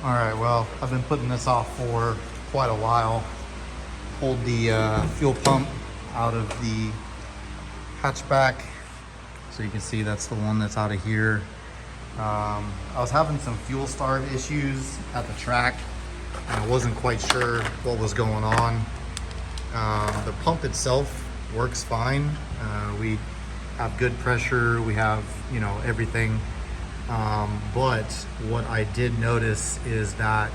All right, well, I've been putting this off for quite a while. Pulled the fuel pump out of the hatchback. So you can see that's the one that's out of here. I was having some fuel starve issues at the track and I wasn't quite sure what was going on. The pump itself works fine. We have good pressure, we have, everything. But what I did notice is that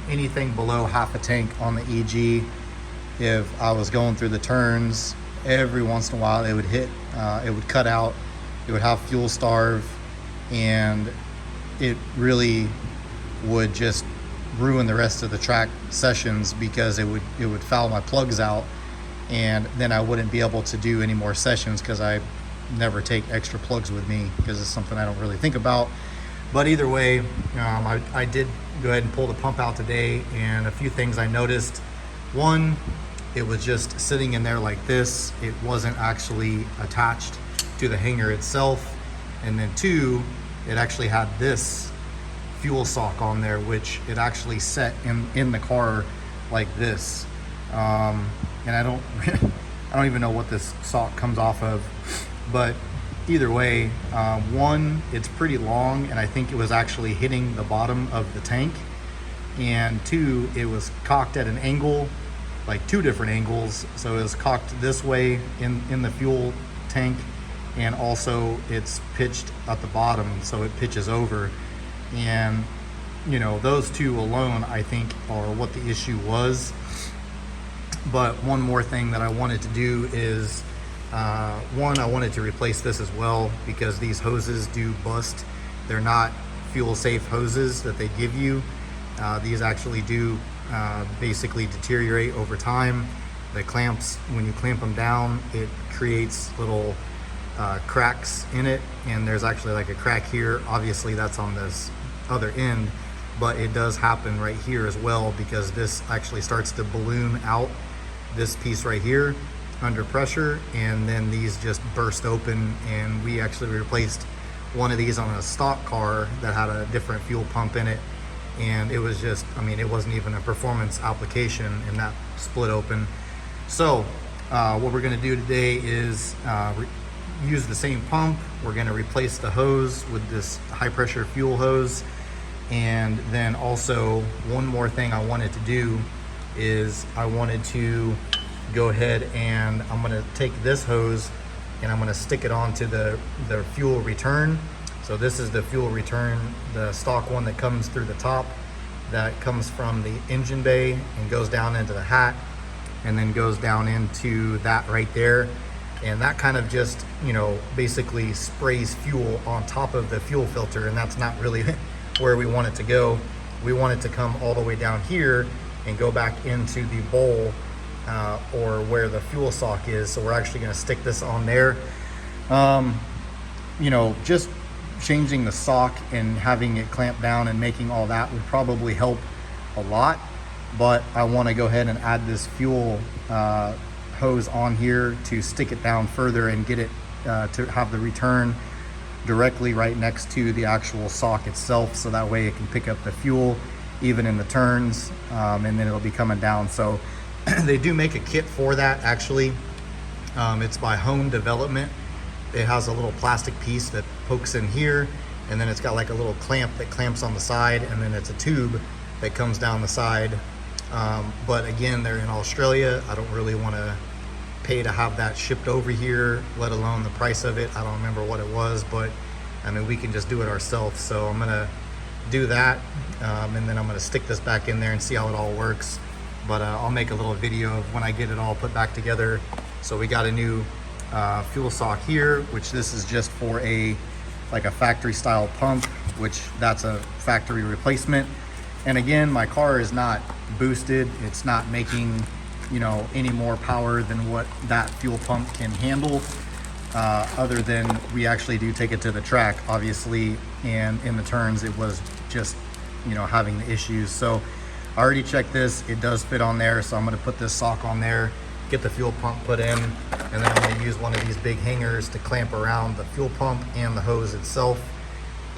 anything below half a tank on the EG, if I was going through the turns, every once in a while it would hit, it would cut out, it would have fuel starve, and it really would just ruin the rest of the track sessions because it would foul my plugs out, and then I wouldn't be able to do any more sessions because I never take extra plugs with me because it's something I don't really think about. But either way, I did go ahead and pull the pump out today, and a few things I noticed. One, it was just sitting in there like this. It wasn't actually attached to the hanger itself. And then two, it actually had this fuel sock on there, which it actually set in the car like this. And I don't even know what this sock comes off of. But either way, one, it's pretty long, and I think it was actually hitting the bottom of the tank. And two, it was cocked at an angle, like two different angles. So it was cocked this way in the fuel tank, and also it's pitched at the bottom, so it pitches over. And those two alone, I think, are what the issue was. But one more thing that I wanted to do is, one, I wanted to replace this as well because these hoses do bust. They're not fuel safe hoses that they give you. These actually do basically deteriorate over time. The clamps, when you clamp them down, it creates little cracks in it, and there's actually like a crack here. Obviously that's on this other end, but it does happen right here as well because this actually starts to balloon out, this piece right here, under pressure, and then these just burst open. And we actually replaced one of these on a stock car that had a different fuel pump in it, and it was just, it wasn't even a performance application, and that split open. So what we're going to do today is use the same pump. We're going to replace the hose with this high pressure fuel hose. And then also one more thing I wanted to do is I wanted to go ahead and I'm going to take this hose and I'm going to stick it onto the fuel return. So this is the fuel return, the stock one that comes through the top, that comes from the engine bay and goes down into the hat and then goes down into that right there. And that kind of just, basically sprays fuel on top of the fuel filter, and that's not really where we want it to go. We want it to come all the way down here and go back into the bowl or where the fuel sock is. So we're actually going to stick this on there. Just changing the sock and having it clamp down and making all that would probably help a lot. But I want to go ahead and add this fuel hose on here to stick it down further and get it to have the return directly right next to the actual sock itself, so that way it can pick up the fuel even in the turns, and then it'll be coming down. So they do make a kit for that actually. It's by Home Development. It has a little plastic piece that pokes in here, and then it's got like a little clamp that clamps on the side, and then it's a tube that comes down the side. But again, they're in Australia. I don't really want to pay to have that shipped over here, let alone the price of it. I don't remember what it was, but we can just do it ourselves. So I'm gonna do that, and then I'm gonna stick this back in there and see how it all works. But I'll make a little video of when I get it all put back together. So we got a new fuel sock here, which this is just for like a factory style pump, which that's a factory replacement. And again, my car is not boosted. It's not making, any more power than what that fuel pump can handle, other than we actually do take it to the track, obviously. And in the turns, it was just, having the issues. So I already checked this. It does fit on there. So I'm going to put this sock on there, get the fuel pump put in, and then I'm going to use one of these big hangers to clamp around the fuel pump and the hose itself.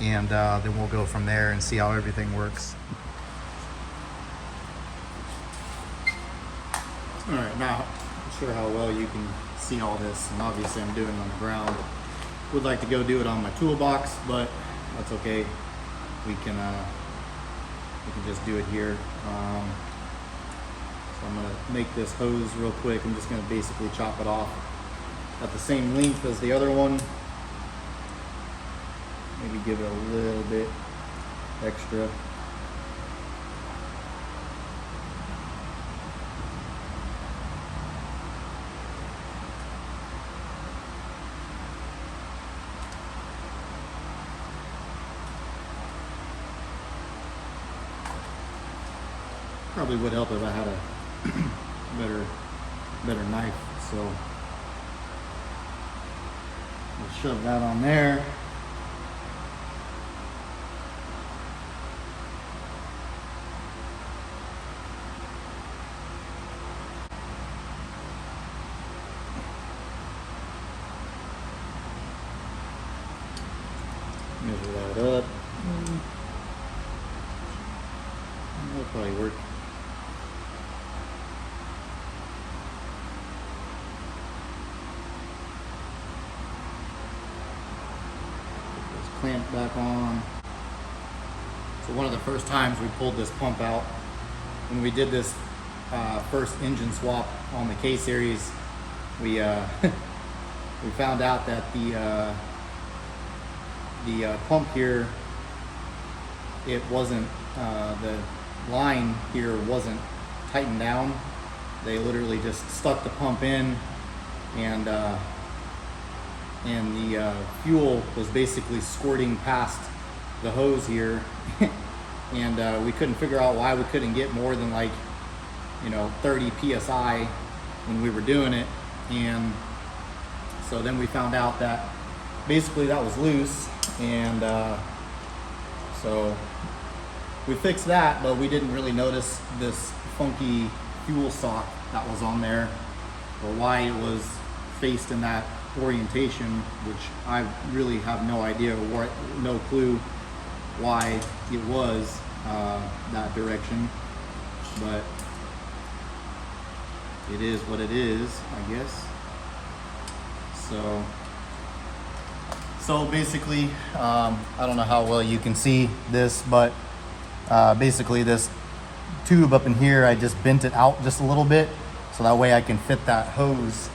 and then we'll go from there and see how everything works. All right, now I'm sure how well you can see all this, and obviously I'm doing it on the ground. Would like to go do it on my toolbox, but that's okay. We can just do it here. So I'm gonna make this hose real quick. I'm just gonna basically chop it off at the same length as the other one. Maybe give it a little bit extra. Probably would help if I had a better knife. So we'll shove that on there. Measure that up. That'll probably work. Clamp back on. So one of the first times we pulled this pump out, when we did this first engine swap on the K series, we we found out that the pump here, it wasn't the line here wasn't tightened down. They literally just stuck the pump in, and the fuel was basically squirting past the hose here. And we couldn't figure out why we couldn't get more than, like, 30 psi when we were doing it. And so then we found out that basically that was loose, and so we fixed that, but we didn't really notice this funky fuel sock that was on there, or why it was faced in that orientation, which I really have no idea, no clue why it was that direction, but it is what it is, I guess. So basically, I don't know how well you can see this, but basically this tube up in here, I just bent it out just a little bit, so that way I can fit that hose,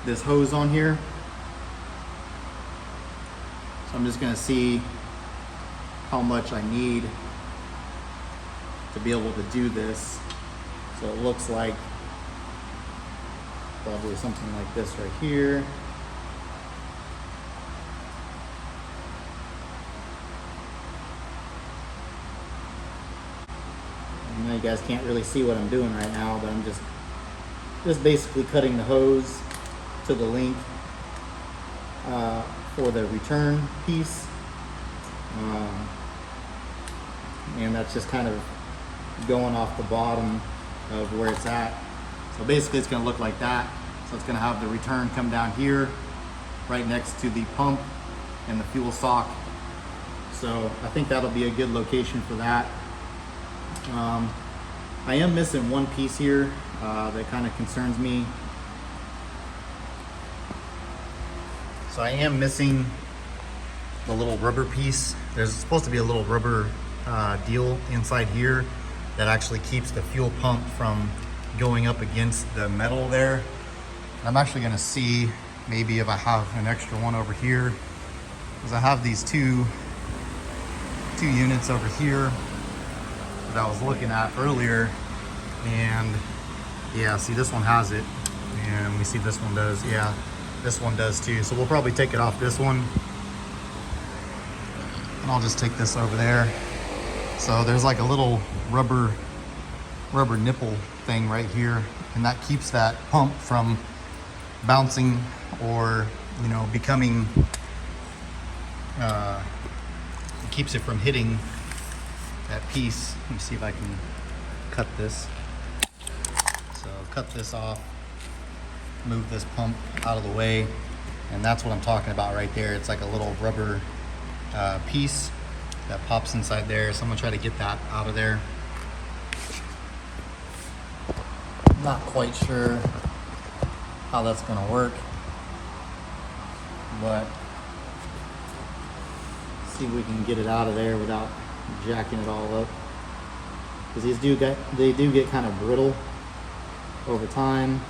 this hose on here. So I'm just gonna see how much I need to be able to do this. So it looks like probably something like this right here. I know you guys can't really see what I'm doing right now, but I'm just basically cutting the hose to the length for the return piece. And that's just kind of going off the bottom of where it's at. So basically it's going to look like that. So it's going to have the return come down here right next to the pump and the fuel sock. So I think that'll be a good location for that. I am missing one piece here that kind of concerns me. So I am missing the little rubber piece. There's supposed to be a little rubber deal inside here that actually keeps the fuel pump from going up against the metal there. I'm actually going to see maybe if I have an extra one over here, because I have these two units over here that I was looking at earlier, and yeah, see, this one has it, and we see this one does. Yeah, this one does too. So we'll probably take it off this one, and I'll just take this over there. So there's like a little rubber nipple thing right here, and that keeps that pump from bouncing or becoming it keeps it from hitting that piece. Let me see if I can cut this. So cut this off, move this pump out of the way, and that's what I'm talking about right there. It's like a little rubber piece that pops inside there. So I'm gonna try to get that out of there. Not quite sure how that's gonna work, but see if we can get it out of there without jacking it all up. Because they do get kind of brittle over time,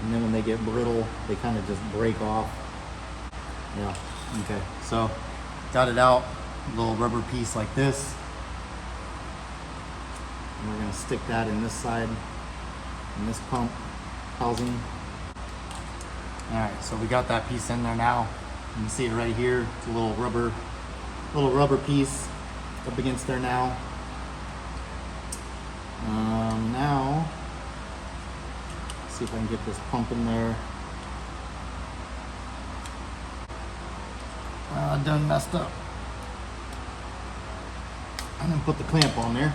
and then when they get brittle, they kind of just break off. Yeah, okay, so got it out, a little rubber piece like this. And we're gonna stick that in this side, in this pump housing. All right, so we got that piece in there now. You can see it right here. It's a little rubber piece up against there now. Now, let's see if I can get this pump in there. Done messed up. I didn't put the clamp on there.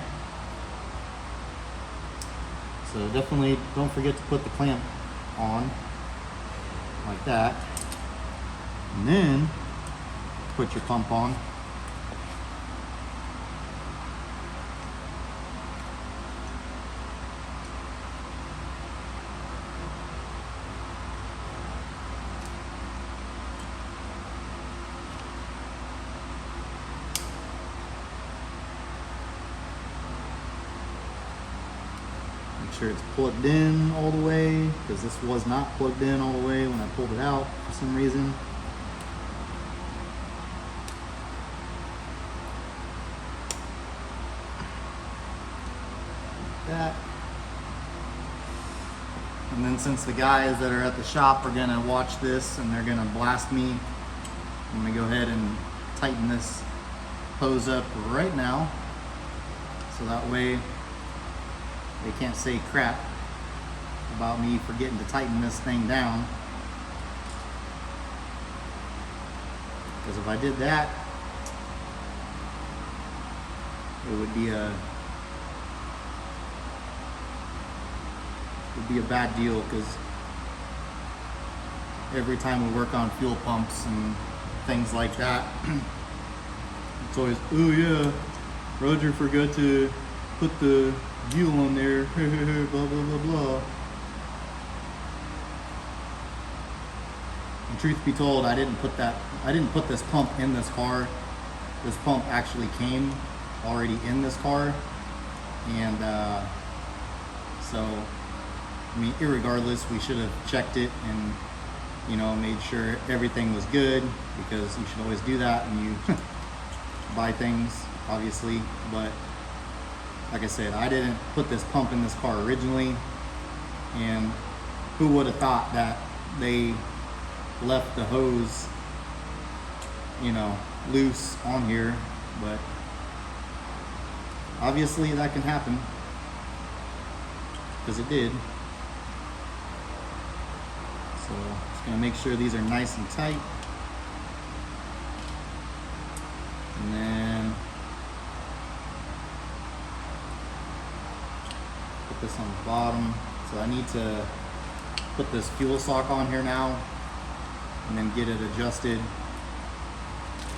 So definitely don't forget to put the clamp on, like that. And then put your pump on. Make sure it's plugged in all the way, because this was not plugged in all the way when I pulled it out for some reason. Like that. And then since the guys that are at the shop are gonna watch this and they're gonna blast me, I'm gonna go ahead and tighten this hose up right now, so that way they can't say crap about me forgetting to tighten this thing down. Because if I did that, it would be a bad deal, because every time we work on fuel pumps and things like that, it's always, oh yeah, Roger forgot to put the fuel on there, blah blah blah blah. And truth be told, I didn't put this pump in this car. This pump actually came already in this car, and so I mean, irregardless, we should have checked it and, you know, made sure everything was good, because you should always do that when you buy things, obviously. But like I said, I didn't put this pump in this car originally, and who would have thought that they left the hose, you know, loose on here? But obviously that can happen, because it did. So just gonna make sure these are nice and tight, and then put this on the bottom. So I need to put this fuel sock on here now, and then get it adjusted.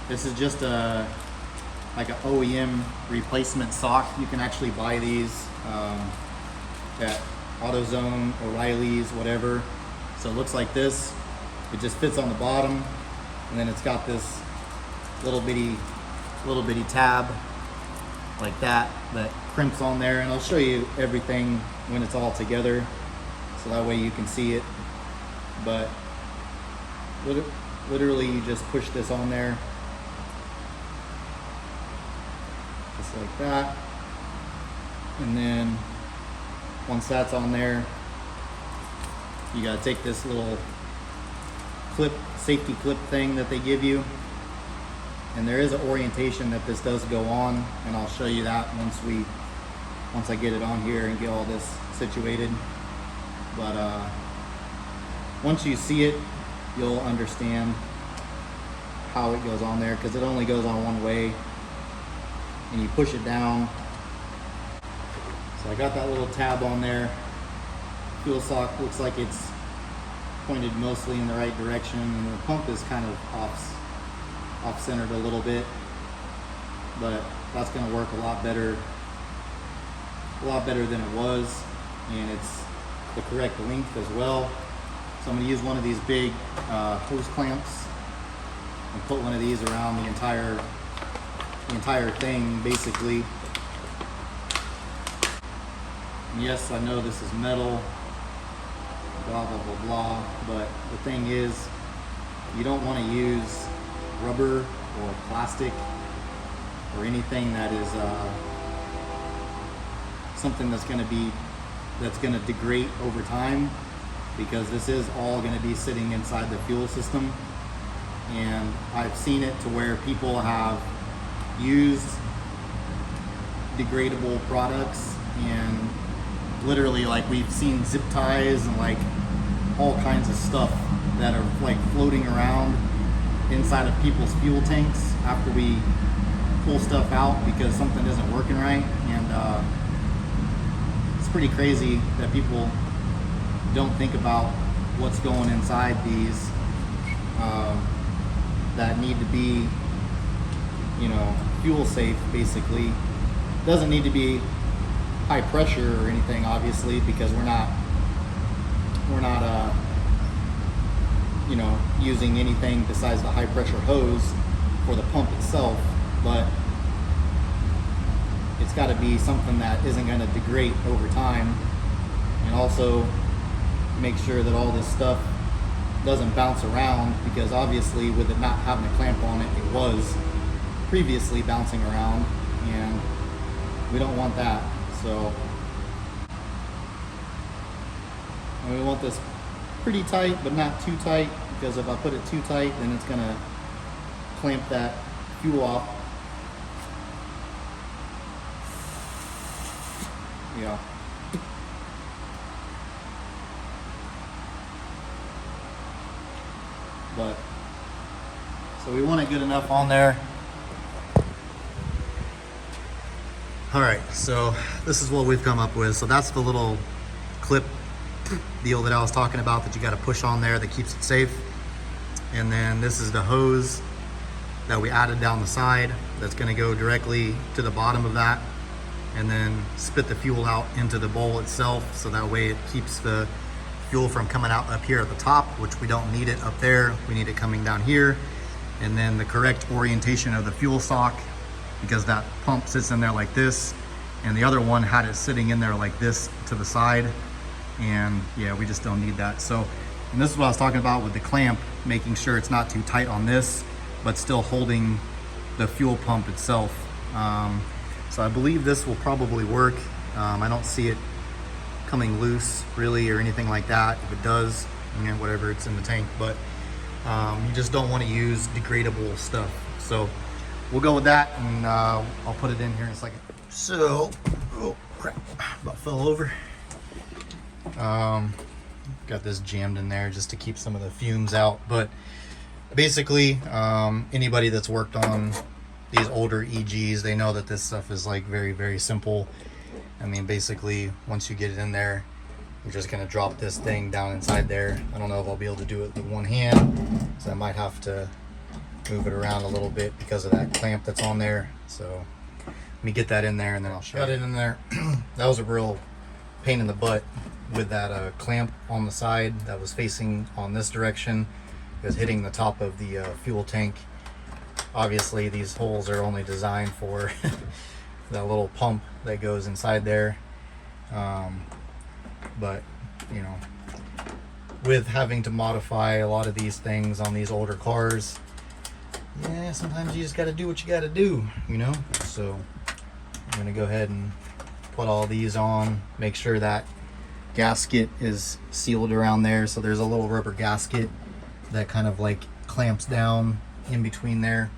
This is just like an OEM replacement sock. You can actually buy these at AutoZone, O'Reilly's, whatever. So it looks like this. It just fits on the bottom, and then it's got this little bitty tab like that crimps on there. And I'll show you everything when it's all together, so that way you can see it. But literally, you just push this on there, just like that. And then once that's on there, you gotta take this little safety clip thing that they give you, and there is an orientation that this does go on, and I'll show you that once I get it on here and get all this situated. But once you see it, you'll understand how it goes on there, because it only goes on one way, and you push it down. So I got that little tab on there. Fuel sock looks like it's pointed mostly in the right direction, and the pump is kind of off-centered a little bit, but that's going to work a lot better than it was, and it's the correct length as well. So I'm going to use one of these big hose clamps and put one of these around the entire thing, basically. And yes, I know this is metal, blah blah blah blah, but the thing is, you don't want to use rubber or plastic or anything that is something that's going to degrade over time, because this is all going to be sitting inside the fuel system. And I've seen it to where people have used degradable products, and literally, like, we've seen zip ties and like all kinds of stuff that are like floating around inside of people's fuel tanks after we pull stuff out because something isn't working right. And it's pretty crazy that people don't think about what's going inside these that need to be, you know, fuel safe. Basically, doesn't need to be high pressure or anything, obviously, because we're not you know, using anything besides the high pressure hose for the pump itself. But it's got to be something that isn't going to degrade over time, and also make sure that all this stuff doesn't bounce around, because obviously with it not having a clamp on it, it was previously bouncing around, and we don't want that. So and we want this pretty tight, but not too tight, because if I put it too tight, then it's gonna clamp that fuel off. Yeah. But so we want it good enough on there. All right, so this is what we've come up with. So that's the little clip deal that I was talking about that you got to push on there that keeps it safe. And then this is the hose that we added down the side that's going to go directly to the bottom of that, and then spit the fuel out into the bowl itself, so that way it keeps the fuel from coming out up here at the top, which we don't need it up there. We need it coming down here. And then the correct orientation of the fuel sock, because that pump sits in there like this, and the other one had it sitting in there like this to the side. And yeah, we just don't need that. So, and this is what I was talking about with the clamp, making sure it's not too tight on this, but still holding the fuel pump itself. So I believe this will probably work. I don't see it coming loose really or anything like that. If it does, you know, whatever, it's in the tank. But you just don't want to use degradable stuff. So we'll go with that, and I'll put it in here in a second. So, oh crap, about fell over. Got this jammed in there just to keep some of the fumes out. But basically, anybody that's worked on these older EGs, they know that this stuff is like very, very simple. I mean, basically, once you get it in there, you're just going to drop this thing down inside there. I don't know if I'll be able to do it with one hand, so I might have to move it around a little bit because of that clamp that's on there. So let me get that in there and then I'll show you. Got it in there. That was a real pain in the butt with that clamp on the side that was facing on this direction. It was hitting the top of the fuel tank. Obviously, these holes are only designed for that little pump that goes inside there. But, you know, with having to modify a lot of these things on these older cars, yeah, sometimes you just got to do what you got to do, you know? So I'm going to go ahead and put all these on, make sure that gasket is sealed around there. So there's a little rubber gasket that kind of like clamps down in between there.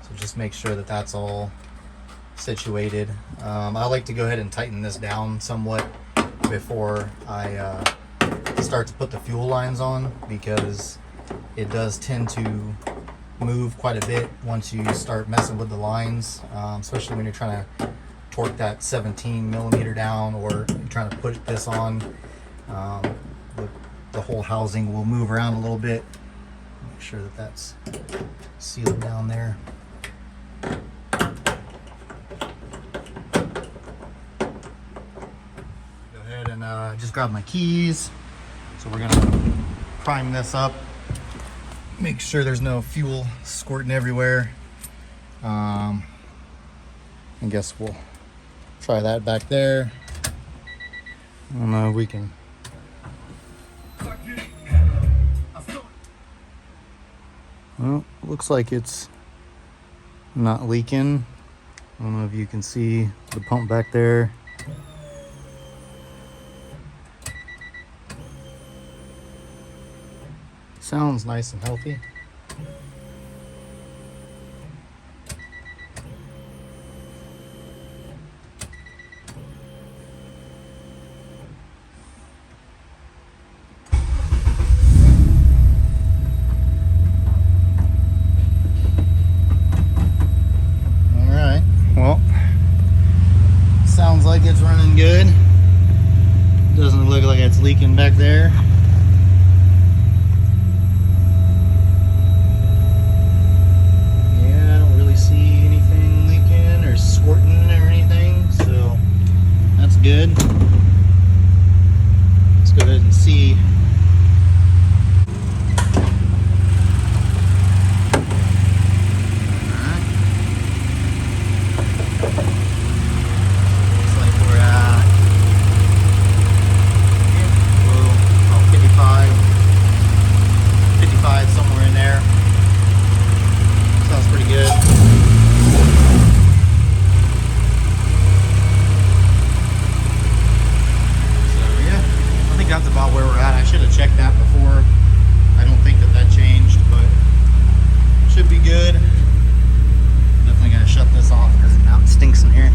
So just make sure that that's all situated. I like to go ahead and tighten this down somewhat before I start to put the fuel lines on, because it does tend to move quite a bit once you start messing with the lines, especially when you're trying to torque that 17 millimeter down, or you're trying to put this on. The whole housing will move around a little bit. Make sure that that's sealed down there. Go ahead and just grab my keys. So we're gonna prime this up. Make sure there's no fuel squirting everywhere. I guess we'll try that back there. I don't know if we can. Well, looks like it's not leaking. I don't know if you can see the pump back there. Sounds nice and healthy. Sounds like it's running good. Doesn't look like it's leaking back there. Yeah, I don't really see anything leaking or squirting or anything, so that's good. Let's go ahead and see. That's about where we're at. I should have checked that before. I don't think that changed, but should be good. Definitely gonna shut this off because now it stinks in here.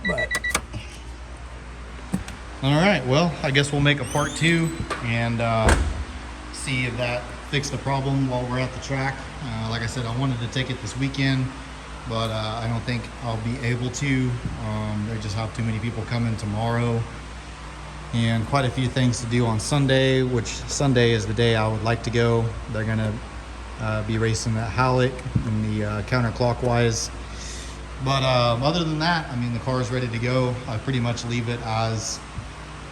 But all right, well, I guess we'll make a part 2 and see if that fixed the problem while we're at the track. Like I said, I wanted to take it this weekend, but I don't think I'll be able to. They just have too many people coming tomorrow. And quite a few things to do on Sunday, which Sunday is the day I would like to go. They're gonna be racing at Halleck in the counterclockwise. But other than that, I mean, the car is ready to go. I pretty much leave it as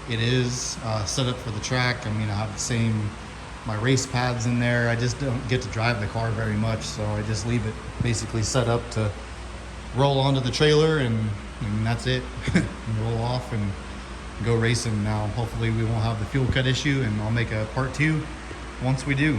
it is, set up for the track. I mean, I have my race pads in there. I just don't get to drive the car very much, so I just leave it basically set up to roll onto the trailer and that's it. And roll off and go racing. Now hopefully we won't have the fuel cut issue, and I'll make a part 2 once we do.